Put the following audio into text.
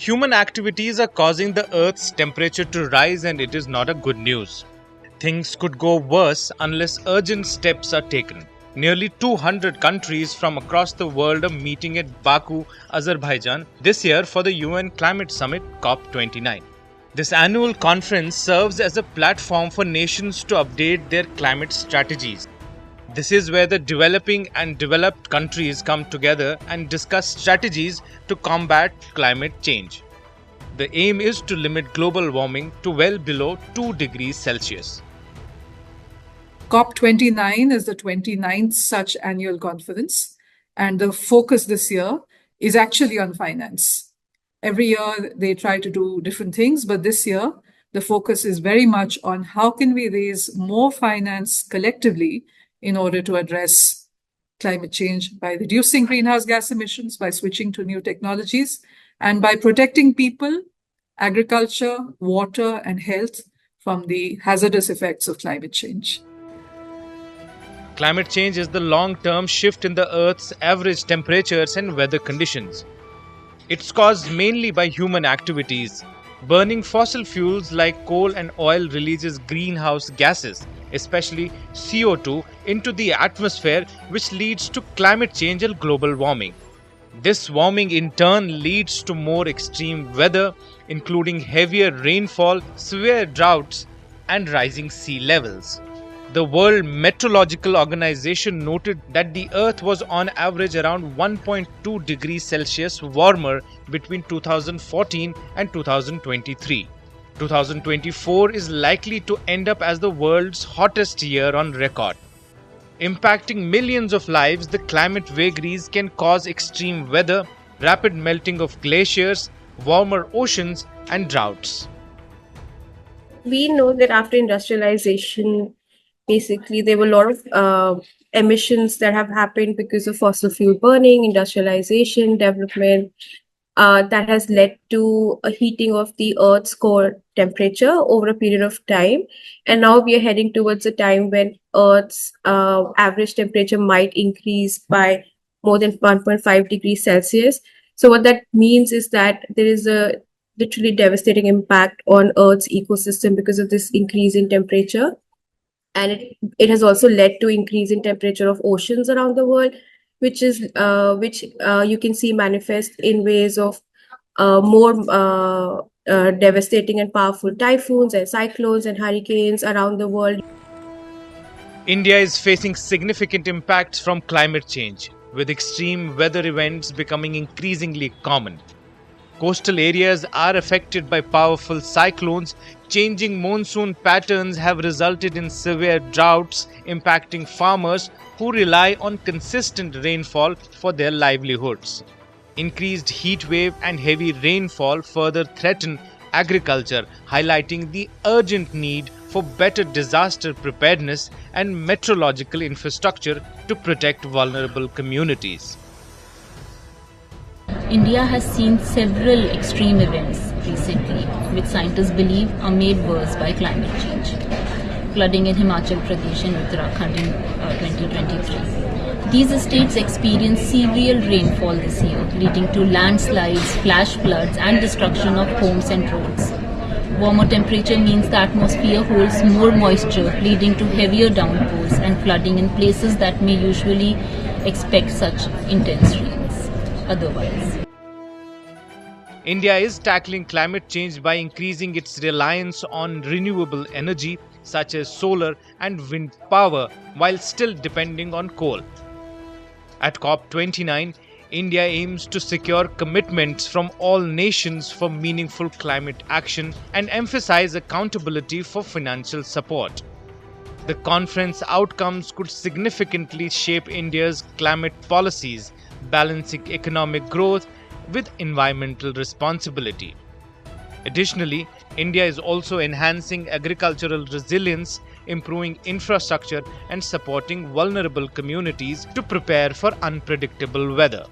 Human activities are causing the Earth's temperature to rise, and it is not a good news. Things could go worse unless urgent steps are taken. Nearly 200 countries from across the world are meeting at Baku, Azerbaijan this year for the UN Climate Summit COP29. This annual conference serves as a platform for nations to update their climate strategies. This is where the developing and developed countries come together and discuss strategies to combat climate change. The aim is to limit global warming to well below 2 degrees Celsius. COP29 is the 29th such annual conference, and the focus this year is actually on finance. Every year they try to do different things, but this year the focus is very much on how can we raise more finance collectively in order to address climate change by reducing greenhouse gas emissions, by switching to new technologies, and by protecting people, agriculture, water, and health from the hazardous effects of climate change. Climate change is the long-term shift in the Earth's average temperatures and weather conditions. It's caused mainly by human activities. Burning fossil fuels like coal and oil releases greenhouse gases, especially CO2, into the atmosphere, which leads to climate change and global warming. This warming in turn leads to more extreme weather, including heavier rainfall, severe droughts, and rising sea levels. The World Meteorological Organization noted that the Earth was on average around 1.2 degrees Celsius warmer between 2014 and 2023. 2024 is likely to end up as the world's hottest year on record. Impacting millions of lives, the climate vagaries can cause extreme weather, rapid melting of glaciers, warmer oceans, and droughts. We know that after industrialization, basically there were a lot of emissions that have happened because of fossil fuel burning, industrialization, development, that has led to a heating of the Earth's core temperature over a period of time. And now we are heading towards a time when Earth's average temperature might increase by more than 1.5 degrees Celsius. So what that means is that there is a literally devastating impact on Earth's ecosystem because of this increase in temperature. And it has also led to increase in temperature of oceans around the world, which you can see manifest in ways of more devastating and powerful typhoons and cyclones and hurricanes around the world. India is facing significant impacts from climate change, with extreme weather events becoming increasingly common. Coastal areas are affected by powerful cyclones. Changing monsoon patterns have resulted in severe droughts, impacting farmers who rely on consistent rainfall for their livelihoods. Increased heat wave and heavy rainfall further threaten agriculture, highlighting the urgent need for better disaster preparedness and meteorological infrastructure to protect vulnerable communities. India has seen several extreme events recently, which scientists believe are made worse by climate change. Flooding in Himachal Pradesh and Uttarakhand in 2023. These states experienced severe rainfall this year, leading to landslides, flash floods, and destruction of homes and roads. Warmer temperature means the atmosphere holds more moisture, leading to heavier downpours and flooding in places that may usually expect such intense rains otherwise. India is tackling climate change by increasing its reliance on renewable energy such as solar and wind power, while still depending on coal. At COP29, India aims to secure commitments from all nations for meaningful climate action and emphasize accountability for financial support. The conference outcomes could significantly shape India's climate policies, balancing economic growth with environmental responsibility. Additionally, India is also enhancing agricultural resilience, improving infrastructure, and supporting vulnerable communities to prepare for unpredictable weather.